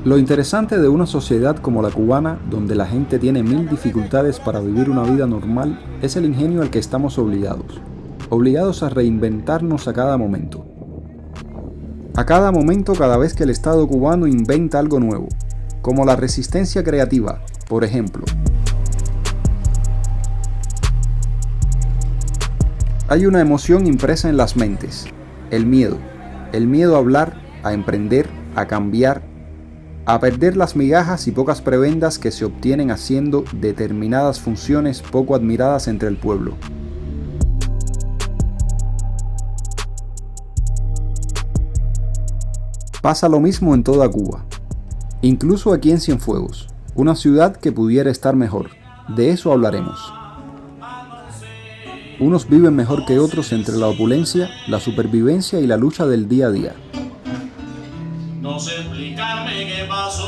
Lo interesante de una sociedad como la cubana, donde la gente tiene mil dificultades para vivir una vida normal, es el ingenio al que estamos obligados a reinventarnos a cada momento. A cada momento, cada vez que el Estado cubano inventa algo nuevo, como la resistencia creativa, por ejemplo. Hay una emoción impresa en las mentes, el miedo a hablar, a emprender, a cambiar, a perder las migajas y pocas prebendas que se obtienen haciendo determinadas funciones poco admiradas entre el pueblo. Pasa lo mismo en toda Cuba, incluso aquí en Cienfuegos, una ciudad que pudiera estar mejor. De eso hablaremos. Unos viven mejor que otros entre la opulencia, la supervivencia y la lucha del día a día. No sé explicarme qué pasó.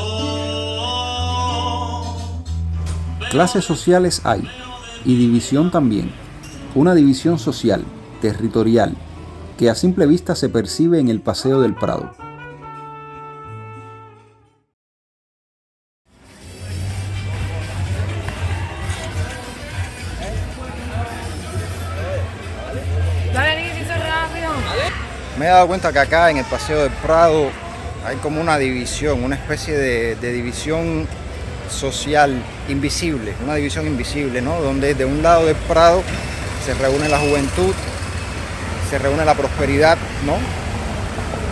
Clases sociales hay, y división también. Una división social, territorial, que a simple vista se percibe en el Paseo del Prado. Me he dado cuenta que acá en el Paseo del Prado hay como una división, una especie de división social invisible, una división invisible, ¿no? Donde de un lado del Prado se reúne la juventud, se reúne la prosperidad, ¿no?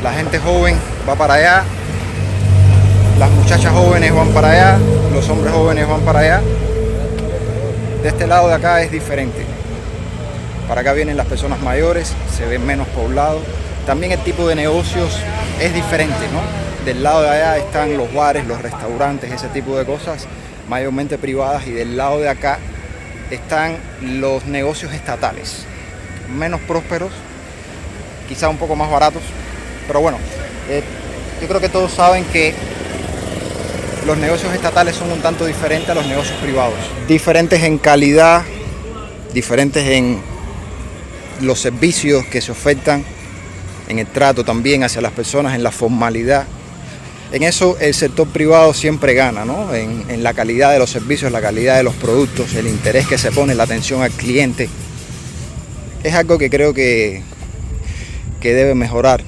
La gente joven va para allá, las muchachas jóvenes van para allá, los hombres jóvenes van para allá. De este lado de acá es diferente. Para acá vienen las personas mayores, se ven menos poblados. También el tipo de negocios es diferente, ¿no? Del lado de allá están los bares, los restaurantes, ese tipo de cosas, mayormente privadas, y del lado de acá están los negocios estatales, menos prósperos, quizá un poco más baratos, pero bueno, yo creo que todos saben que los negocios estatales son un tanto diferentes a los negocios privados. Diferentes en calidad, diferentes en los servicios que se ofertan, en el trato también hacia las personas, en la formalidad. En eso el sector privado siempre gana, ¿no? En la calidad de los servicios, la calidad de los productos, el interés que se pone, la atención al cliente. Es algo que creo que debe mejorar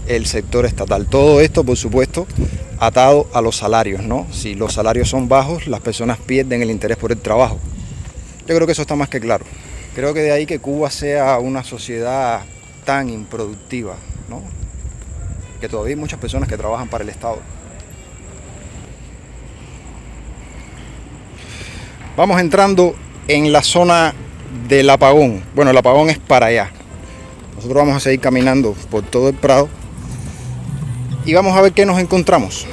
el sector estatal. Todo esto, por supuesto, atado a los salarios, ¿no? Si los salarios son bajos, las personas pierden el interés por el trabajo. Yo creo que eso está más que claro. Creo que de ahí que Cuba sea una sociedad tan improductiva, ¿no? Que todavía hay muchas personas que trabajan para el Estado. Vamos entrando en la zona del apagón. Bueno, el apagón es para allá. Nosotros vamos a seguir caminando por todo el Prado y vamos a ver qué nos encontramos.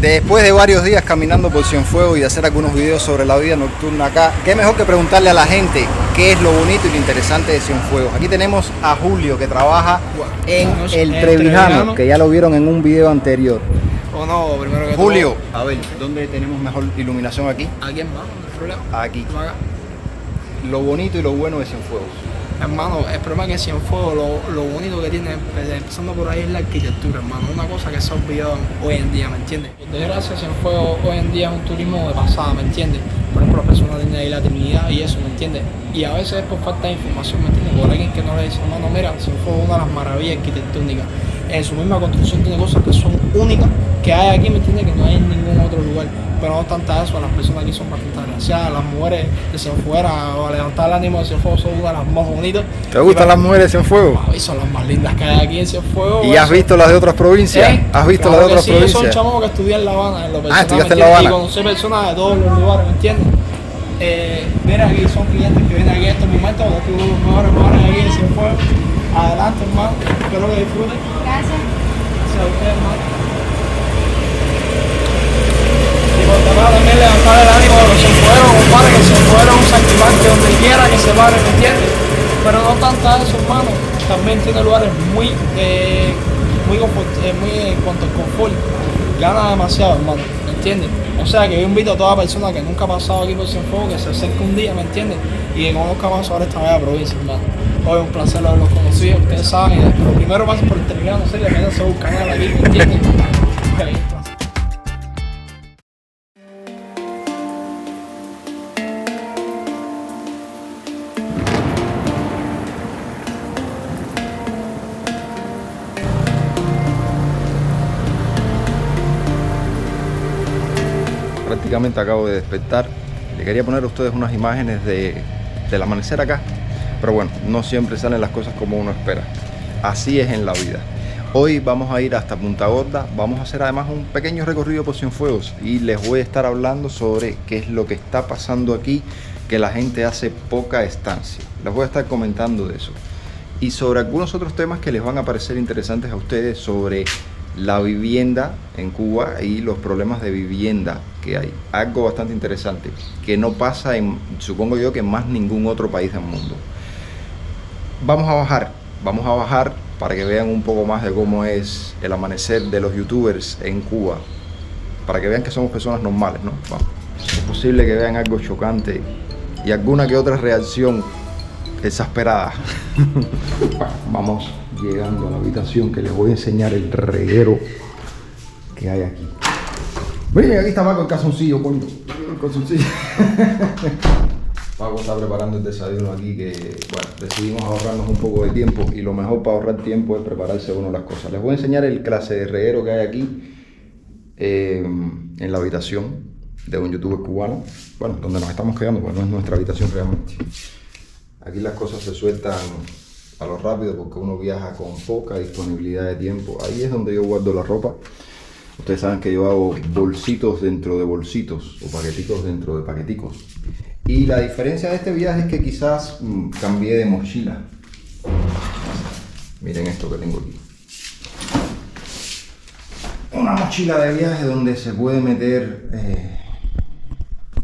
Después de varios días caminando por Cienfuegos y de hacer algunos videos sobre la vida nocturna acá, qué mejor que preguntarle a la gente qué es lo bonito y lo interesante de Cienfuegos. Aquí tenemos a Julio, que trabaja en el Trevijano, que ya lo vieron en un video anterior. O no, primero que Julio, a ver, ¿dónde tenemos mejor iluminación aquí? ¿A quién más? ¿No hay problema? Aquí. Acá. Lo bonito y lo bueno de Cienfuegos. Hermano, el problema es que Cienfuegos, lo bonito que tiene, empezando por ahí, es la arquitectura, hermano. Una cosa que se ha olvidado hoy en día, ¿me entiendes? Por desgracia, Cienfuegos hoy en día es un turismo de pasada, ¿me entiendes? Por ejemplo, las personas tienen ahí la Trinidad y eso, ¿me entiendes? Y a veces es por falta de información, ¿me entiendes? Por alguien que no le dice, hermano, mira, Cienfuegos es una de las maravillas arquitectónicas. En su misma construcción tiene cosas que son únicas, que hay aquí, ¿me entiendes? Que no hay en ningún otro lugar. Pero no obstante eso, las personas aquí son bastante agraciadas. Las mujeres de Cienfuegos, o a levantar el ánimo de Cienfuegos, son una de las más bonitas. ¿Te gustan las mujeres de Cienfuegos? Y son las más lindas que hay aquí en Cienfuegos. ¿Y has visto las de otras provincias? ¿Has visto Claro las de otras sí, provincias? Yo soy un chamo que estudié en La Habana, en lo personal, estudiaste en ¿me La entiendes? Habana. Y conocí personas de todos los lugares, ¿me entiendes? Mira, aquí son clientes que vienen aquí en estos momentos, los mejores lugares aquí en Cienfuegos. Adelante, hermano, espero que disfruten. Gracias. Gracias a ustedes, hermano. Y por demás también levantar el ánimo de los Cienfuegos, compadre, que Cienfuegos es un saltimbanque donde quiera que se pare, ¿me entiendes? Pero no tanto eso, hermano. También tiene lugares muy confortables en cuanto al confort, gana demasiado, hermano, ¿me entiendes? O sea que yo invito a toda persona que nunca ha pasado aquí por Cienfuegos que se acerque un día, ¿me entiendes? Y que conozca más sobre esta bella provincia, hermano. Hoy es un placer haberlos conocido, ustedes saben, pero primero pasen por el terminal, no sé, y métanse a un canal aquí, ¿me entiendes? Okay, un placer. Prácticamente acabo de despertar. Le quería poner a ustedes unas imágenes del amanecer acá, pero bueno, no siempre salen las cosas como uno espera. Así es en la vida. Hoy vamos a ir hasta Punta Gorda, vamos a hacer además un pequeño recorrido por Cienfuegos y les voy a estar hablando sobre qué es lo que está pasando aquí, que la gente hace poca estancia. Les voy a estar comentando de eso y sobre algunos otros temas que les van a parecer interesantes a ustedes sobre la vivienda en Cuba y los problemas de vivienda que hay. Algo bastante interesante que no pasa en, supongo yo, que en más ningún otro país del mundo. Vamos a bajar para que vean un poco más de cómo es el amanecer de los youtubers en Cuba, para que vean que somos personas normales, ¿no? Bueno, es posible que vean algo chocante y alguna que otra reacción exasperada. Bueno, vamos llegando a la habitación que les voy a enseñar el reguero que hay aquí. Miren, aquí está Paco el calzoncillo, coño. El calzoncillo. Paco está preparando el desayuno aquí que, bueno, decidimos ahorrarnos un poco de tiempo y lo mejor para ahorrar tiempo es prepararse uno las cosas. Les voy a enseñar el clase de reguero que hay aquí en la habitación de un youtuber cubano. Bueno, donde nos estamos quedando, pues no es nuestra habitación realmente. Aquí las cosas se sueltan a lo rápido porque uno viaja con poca disponibilidad de tiempo. Ahí es donde yo guardo la ropa. Ustedes saben que yo hago bolsitos dentro de bolsitos o paqueticos dentro de paqueticos. Y la diferencia de este viaje es que quizás cambié de mochila. Miren esto que tengo aquí. Una mochila de viaje donde se puede meter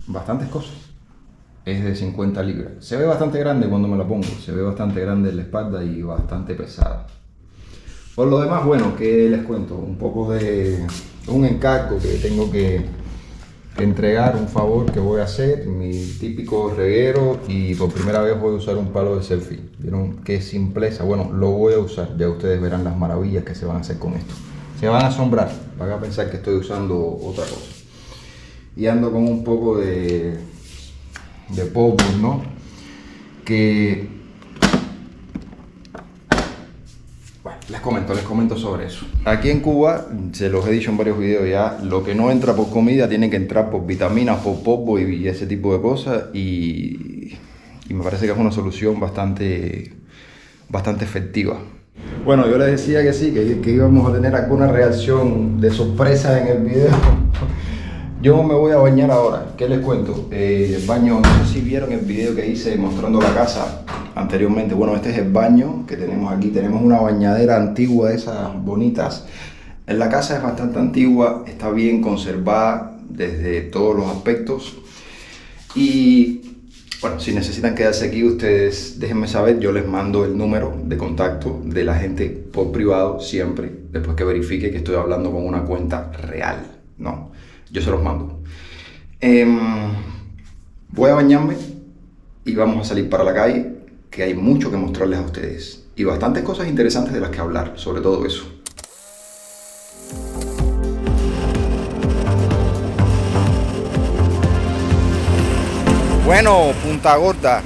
bastantes cosas. Es de 50 libras. Se ve bastante grande cuando me la pongo. Se ve bastante grande en la espalda y bastante pesada. Por lo demás, bueno, ¿qué les cuento? Un poco de un encargo que tengo que entregar, un favor que voy a hacer, mi típico reguero, y por primera vez voy a usar un palo de selfie. ¿Vieron qué simpleza? Bueno, lo voy a usar, ya ustedes verán las maravillas que se van a hacer con esto. Se van a asombrar, van a pensar que estoy usando otra cosa. Y ando con un poco de polvo, ¿no? Que les comento sobre eso. Aquí en Cuba, se los he dicho en varios videos ya, lo que no entra por comida tiene que entrar por vitaminas, por polvo y ese tipo de cosas. Y me parece que es una solución bastante efectiva. Bueno, yo les decía que sí, que íbamos a tener alguna reacción de sorpresa en el video. Yo me voy a bañar ahora. ¿Qué les cuento? El baño, no sé si vieron el video que hice mostrando la casa anteriormente. Bueno, este es el baño que tenemos aquí. Tenemos una bañadera antigua, de esas bonitas. La casa es bastante antigua, está bien conservada desde todos los aspectos. Y bueno, si necesitan quedarse aquí, ustedes déjenme saber. Yo les mando el número de contacto de la gente por privado siempre, después que verifique que estoy hablando con una cuenta real. No, yo se los mando. Voy a bañarme y vamos a salir para la calle, que hay mucho que mostrarles a ustedes y bastantes cosas interesantes de las que hablar, sobre todo eso. Bueno, Punta Gorda,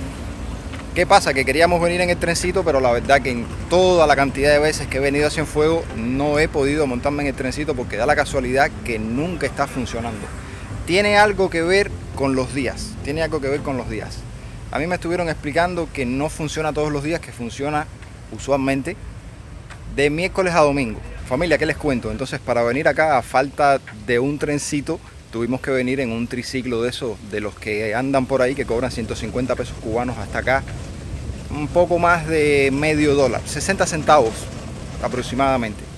¿qué pasa? Que queríamos venir en el trencito, pero la verdad que en toda la cantidad de veces que he venido a Cienfuegos no he podido montarme en el trencito porque da la casualidad que nunca está funcionando. Tiene algo que ver con los días, A mí me estuvieron explicando que no funciona todos los días, que funciona usualmente de miércoles a domingo. Familia, ¿qué les cuento? Entonces, para venir acá, a falta de un trencito, tuvimos que venir en un triciclo de esos, de los que andan por ahí, que cobran 150 pesos cubanos hasta acá. Un poco más de medio dólar, 60 centavos aproximadamente.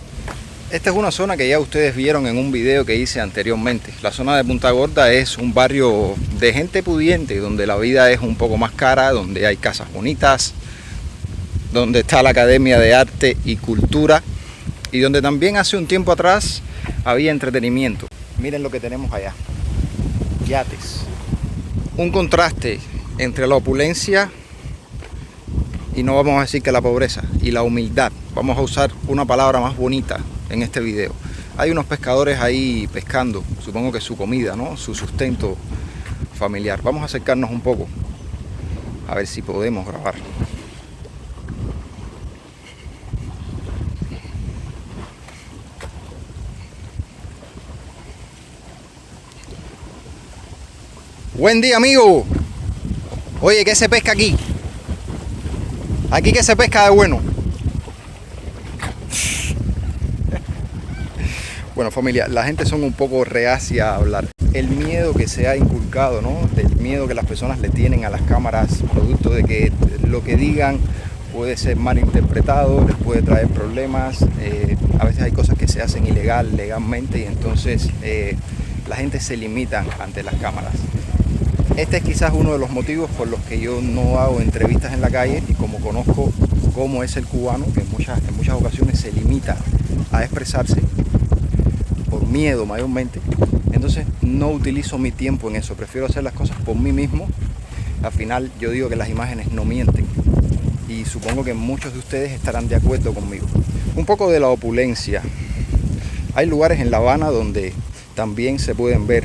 Esta es una zona que ya ustedes vieron en un video que hice anteriormente. La zona de Punta Gorda es un barrio de gente pudiente, donde la vida es un poco más cara, donde hay casas bonitas, donde está la Academia de Arte y Cultura. y donde también hace un tiempo atrás había entretenimiento. Miren lo que tenemos allá, yates. Un contraste entre la opulencia y no vamos a decir que la pobreza, y la humildad. Vamos a usar una palabra más bonita en este video. Hay unos pescadores ahí pescando, supongo que su comida, ¿no? Su sustento familiar. Vamos a acercarnos un poco, a ver si podemos grabar. Buen día, amigo. Oye, ¿qué se pesca aquí? Aquí que se pesca de bueno. Bueno, familia, la gente son un poco reacia a hablar. El miedo que se ha inculcado, ¿no? Del miedo que las personas le tienen a las cámaras, producto de que lo que digan puede ser mal interpretado, les puede traer problemas. A veces hay cosas que se hacen legalmente, y entonces la gente se limita ante las cámaras. Este es quizás uno de los motivos por los que yo no hago entrevistas en la calle, y como conozco cómo es el cubano, que en muchas ocasiones se limita a expresarse por miedo mayormente, entonces no utilizo mi tiempo en eso, prefiero hacer las cosas por mí mismo. Al final yo digo que las imágenes no mienten, y supongo que muchos de ustedes estarán de acuerdo conmigo. Un poco de la opulencia. Hay lugares en La Habana donde también se pueden ver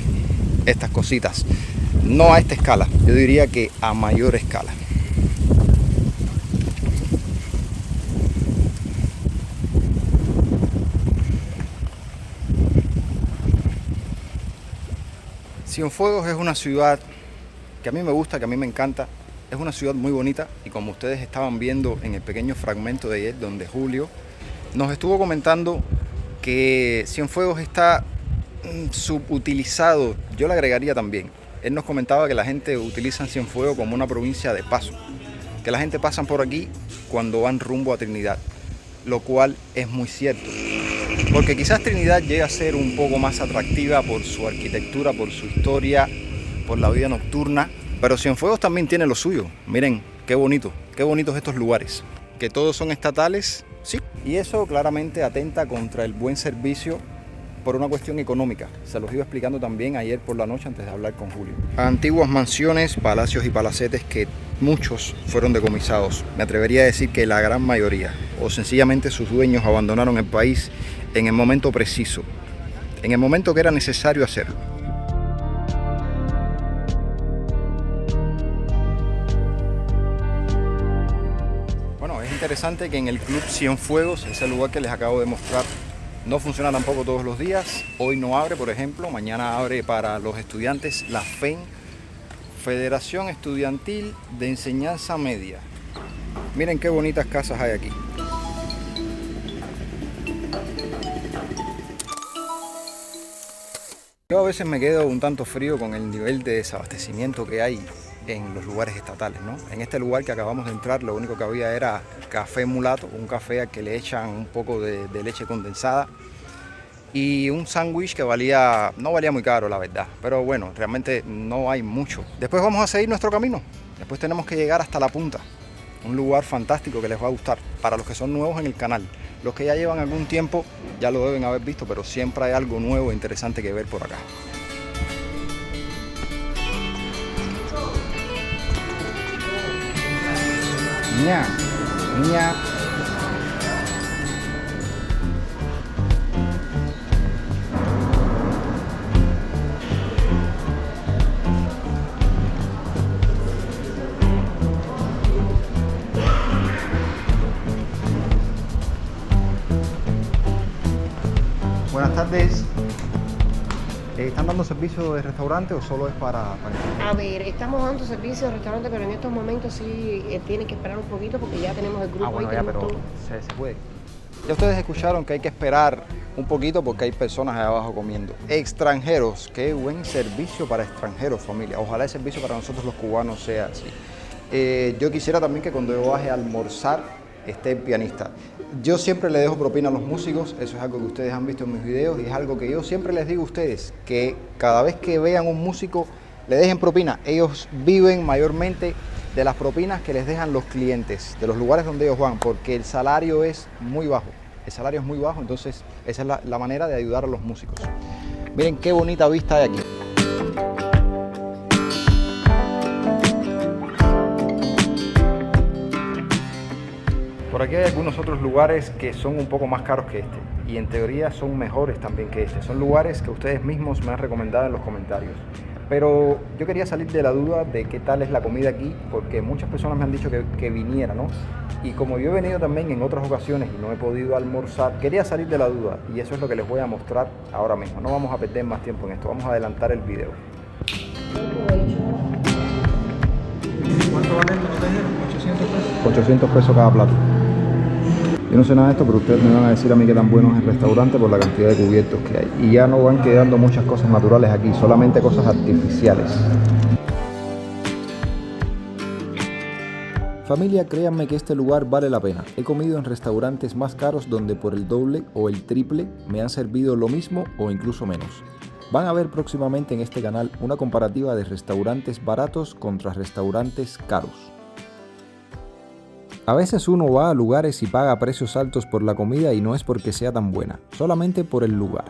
estas cositas. No a esta escala, yo diría que a mayor escala. Cienfuegos es una ciudad que a mí me gusta, que a mí me encanta. Es una ciudad muy bonita, y como ustedes estaban viendo en el pequeño fragmento de ayer, donde Julio nos estuvo comentando que Cienfuegos está subutilizado, yo le agregaría también. Él nos comentaba que la gente utiliza Cienfuegos como una provincia de paso, que la gente pasa por aquí cuando van rumbo a Trinidad, lo cual es muy cierto, porque quizás Trinidad llega a ser un poco más atractiva por su arquitectura, por su historia, por la vida nocturna, pero Cienfuegos también tiene lo suyo. Miren qué bonitos estos lugares, que todos son estatales, sí, y eso claramente atenta contra el buen servicio por una cuestión económica. Se los iba explicando también ayer por la noche antes de hablar con Julio. Antiguas mansiones, palacios y palacetes que muchos fueron decomisados. Me atrevería a decir que la gran mayoría, o sencillamente sus dueños abandonaron el país en el momento preciso, en el momento que era necesario hacerlo. Bueno, es interesante que en el Club Cienfuegos, ese lugar que les acabo de mostrar, no funciona tampoco todos los días. Hoy no abre, por ejemplo. Mañana abre para los estudiantes la FEN, Federación Estudiantil de Enseñanza Media. Miren qué bonitas casas hay aquí. Yo a veces me quedo un tanto frío con el nivel de desabastecimiento que hay en los lugares estatales, ¿no? En este lugar que acabamos de entrar, lo único que había era café mulato, un café al que le echan un poco de leche condensada, y un sándwich que no valía muy caro, la verdad, pero bueno, realmente no hay mucho. Después vamos a seguir nuestro camino, después tenemos que llegar hasta La Punta, un lugar fantástico que les va a gustar para los que son nuevos en el canal. Los que ya llevan algún tiempo ya lo deben haber visto, pero siempre hay algo nuevo e interesante que ver por acá. Ña, ña. Buenas tardes. ¿Están dando servicio de restaurante o solo es para...? A ver, estamos dando servicio de restaurante, pero en estos momentos sí tienen que esperar un poquito porque ya tenemos el grupo Bueno, ahí. ya, pero se puede. Ya ustedes escucharon que hay que esperar un poquito porque hay personas ahí abajo comiendo. Extranjeros, qué buen servicio para extranjeros, familia. Ojalá el servicio para nosotros los cubanos sea así. Yo quisiera también que cuando yo baje a almorzar esté el pianista. Yo siempre le dejo propina a los músicos, eso es algo que ustedes han visto en mis videos y es algo que yo siempre les digo a ustedes, que cada vez que vean un músico le dejen propina. Ellos viven mayormente de las propinas que les dejan los clientes, de los lugares donde ellos van, porque el salario es muy bajo. el salario es muy bajo, entonces esa es la manera de ayudar a los músicos. Miren qué bonita vista hay aquí. Por aquí hay algunos otros lugares que son un poco más caros que este y en teoría son mejores también que este. Son lugares que ustedes mismos me han recomendado en los comentarios. Pero yo quería salir de la duda de qué tal es la comida aquí, porque muchas personas me han dicho que viniera, ¿no? Y como yo he venido también en otras ocasiones y no he podido almorzar, quería salir de la duda y eso es lo que les voy a mostrar ahora mismo. No vamos a perder más tiempo en esto, vamos a adelantar el video. ¿Cuánto vale esto? ¿No te dijeron? 800 pesos. 800 pesos cada plato. Yo no sé nada de esto, pero ustedes me van a decir a mí que tan bueno es el restaurante por la cantidad de cubiertos que hay. Y ya no van quedando muchas cosas naturales aquí, solamente cosas artificiales. Familia, créanme que este lugar vale la pena. He comido en restaurantes más caros donde por el doble o el triple me han servido lo mismo o incluso menos. Van a ver próximamente en este canal una comparativa de restaurantes baratos contra restaurantes caros. A veces uno va a lugares y paga precios altos por la comida y no es porque sea tan buena, solamente por el lugar.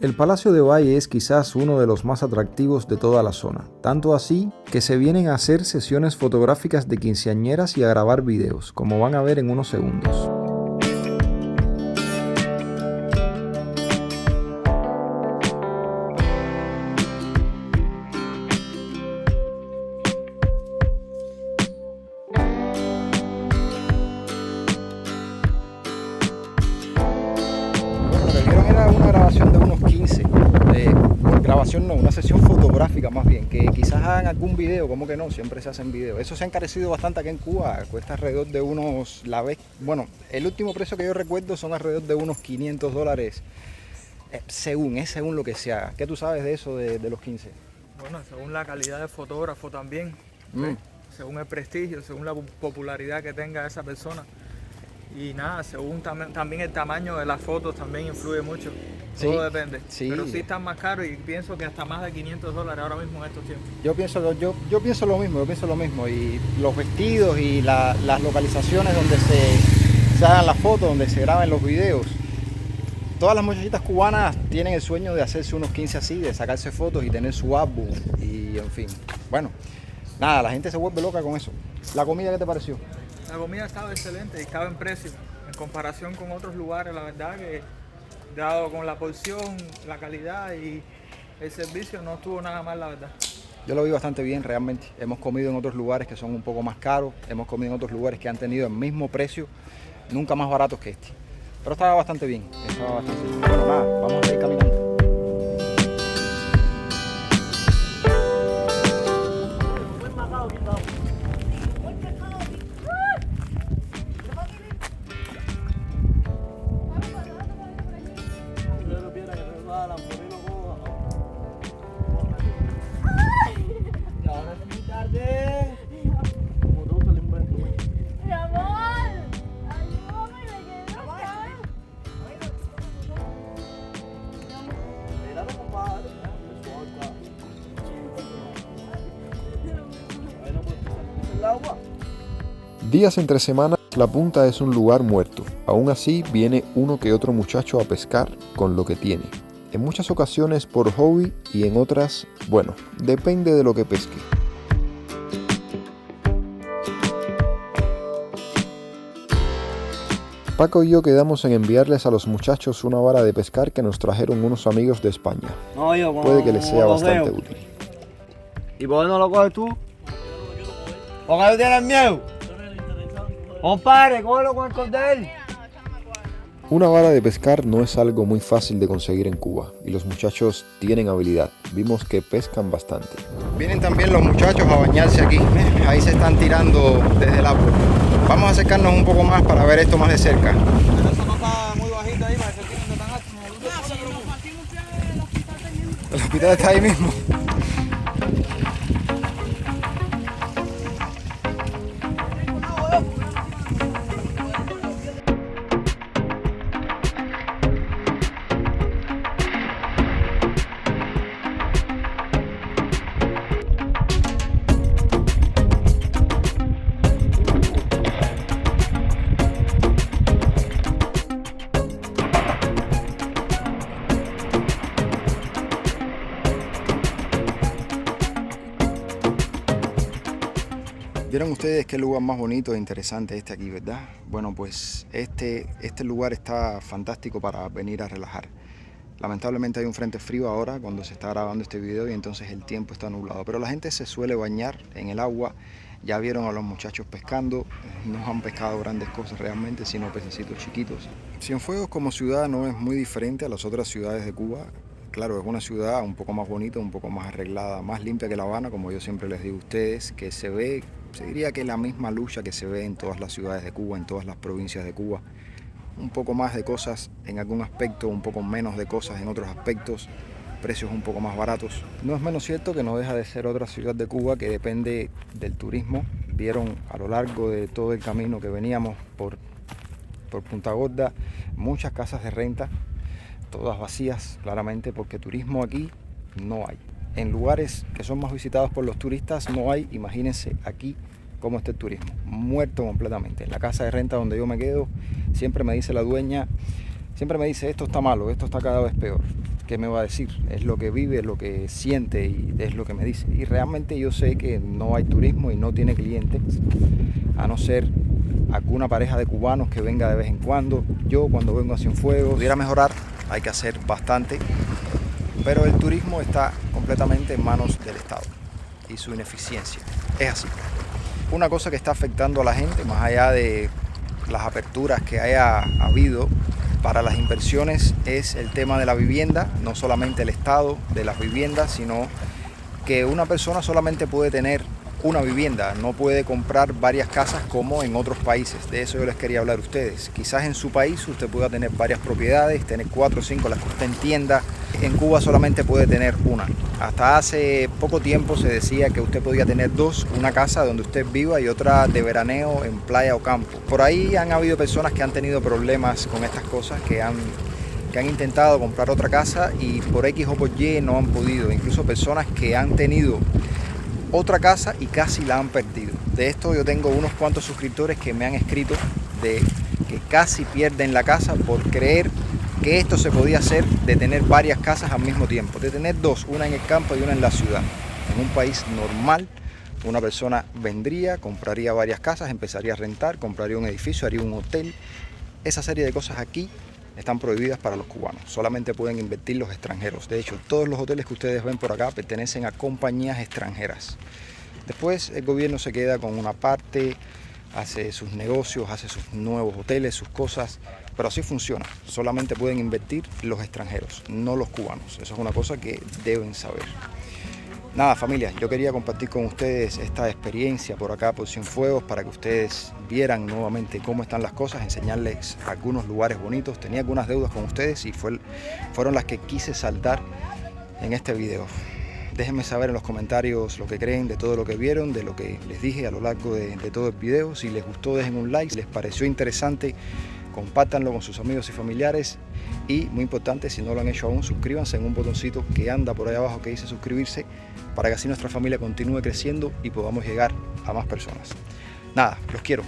El Palacio de Valle es quizás uno de los más atractivos de toda la zona, tanto así que se vienen a hacer sesiones fotográficas de quinceañeras y a grabar videos, como van a ver en unos segundos. Una sesión fotográfica más bien, que quizás hagan algún video, como que no, siempre se hacen videos. Eso se ha encarecido bastante aquí en Cuba, cuesta alrededor de unos, bueno, el último precio que yo recuerdo son alrededor de unos $500, según lo que se haga. ¿Qué tú sabes de eso, de los 15? Bueno, según la calidad de fotógrafo también, según el prestigio, según la popularidad que tenga esa persona. Y nada, según también el tamaño de las fotos también influye mucho. Sí, todo depende. Sí. Pero sí están más caros y pienso que hasta más de $500 ahora mismo en estos tiempos. Yo pienso lo mismo. Y los vestidos y las localizaciones donde se hagan las fotos, donde se graben los videos. Todas las muchachitas cubanas tienen el sueño de hacerse unos 15 así, de sacarse fotos y tener su álbum. Y en fin, bueno, nada, la gente se vuelve loca con eso. ¿La comida qué te pareció? La comida estaba excelente y estaba en precio. En comparación con otros lugares, la verdad que dado con la porción, la calidad y el servicio no estuvo nada mal, la verdad. Yo lo vi bastante bien realmente. Hemos comido en otros lugares que son un poco más caros, hemos comido en otros lugares que han tenido el mismo precio, nunca más baratos que este. Pero estaba bastante bien, Bueno, nada, vamos a seguir caminando. Días entre semanas, La Punta es un lugar muerto. Aún así, viene uno que otro muchacho a pescar con lo que tiene. En muchas ocasiones por hobby y en otras, bueno, depende de lo que pesque. Paco y yo quedamos en enviarles a los muchachos una vara de pescar que nos trajeron unos amigos de España. Puede que les sea bastante útil. ¿Y por qué no lo coges tú? ¿Por qué no tienes miedo? Compadre, cógelo con el cordel. Una vara de pescar no es algo muy fácil de conseguir en Cuba y los muchachos tienen habilidad. Vimos que pescan bastante. Vienen también los muchachos a bañarse aquí. Ahí se están tirando desde el agua. Vamos a acercarnos un poco más para ver esto más de cerca. Pero eso no está muy bajito ahí para que se tiren tan alto. El hospital está ahí mismo. Vieron ustedes qué lugar más bonito e interesante este aquí, ¿verdad? Bueno, pues este lugar está fantástico para venir a relajar. Lamentablemente hay un frente frío ahora cuando se está grabando este video y entonces el tiempo está nublado. Pero la gente se suele bañar en el agua. Ya vieron a los muchachos pescando. No han pescado grandes cosas realmente, sino pececitos chiquitos. Cienfuegos como ciudad no es muy diferente a las otras ciudades de Cuba. Claro, es una ciudad un poco más bonita, un poco más arreglada, más limpia que La Habana, como yo siempre les digo a ustedes, que se diría que es la misma lucha que se ve en todas las ciudades de Cuba, en todas las provincias de Cuba. Un poco más de cosas en algún aspecto, un poco menos de cosas en otros aspectos, precios un poco más baratos. No es menos cierto que no deja de ser otra ciudad de Cuba que depende del turismo. Vieron a lo largo de todo el camino que veníamos por Punta Gorda muchas casas de renta, todas vacías claramente porque turismo aquí no hay. En lugares que son más visitados por los turistas no hay, imagínense aquí cómo está el turismo, muerto completamente. En la casa de renta donde yo me quedo, siempre me dice la dueña, siempre me dice esto está malo, esto está cada vez peor. ¿Qué me va a decir? Es lo que vive, es lo que siente y es lo que me dice. Y realmente yo sé que no hay turismo y no tiene clientes, a no ser alguna pareja de cubanos que venga de vez en cuando. Yo cuando vengo a Cienfuegos, pudiera mejorar, hay que hacer bastante, pero el turismo está completamente en manos del Estado y su ineficiencia. Es así. Una cosa que está afectando a la gente, más allá de las aperturas que haya habido para las inversiones, es el tema de la vivienda, no solamente el estado de las viviendas, sino que una persona solamente puede tener una vivienda, no puede comprar varias casas como en otros países. De eso yo les quería hablar a ustedes. Quizás en su país usted pueda tener varias propiedades, tener 4 o 5 las que usted entienda. En Cuba solamente puede tener una. Hasta hace poco tiempo se decía que usted podía tener 2, una casa donde usted viva y otra de veraneo en playa o campo. Por ahí han habido personas que han tenido problemas con estas cosas, que han intentado comprar otra casa y por X o por Y no han podido. Incluso personas que han tenido otra casa y casi la han perdido. De esto yo tengo unos cuantos suscriptores que me han escrito de que casi pierden la casa por creer que esto se podía hacer, de tener varias casas al mismo tiempo, de tener 2, una en el campo y una en la ciudad. En un país normal, una persona vendría, compraría varias casas, empezaría a rentar, compraría un edificio, haría un hotel. Esa serie de cosas aquí están prohibidas para los cubanos, solamente pueden invertir los extranjeros. De hecho, todos los hoteles que ustedes ven por acá pertenecen a compañías extranjeras. Después el gobierno se queda con una parte, hace sus negocios, hace sus nuevos hoteles, sus cosas, pero así funciona. Solamente pueden invertir los extranjeros, no los cubanos. Eso es una cosa que deben saber. Nada, familia, yo quería compartir con ustedes esta experiencia por acá, por Cienfuegos, para que ustedes vieran nuevamente cómo están las cosas, enseñarles algunos lugares bonitos. Tenía algunas deudas con ustedes y fueron las que quise saldar en este video. Déjenme saber en los comentarios lo que creen de todo lo que vieron, de lo que les dije a lo largo de todo el video. Si les gustó, dejen un like. Si les pareció interesante, compártanlo con sus amigos y familiares. Y muy importante, si no lo han hecho aún, suscríbanse en un botoncito que anda por ahí abajo que dice suscribirse, para que así nuestra familia continúe creciendo y podamos llegar a más personas. Nada, los quiero.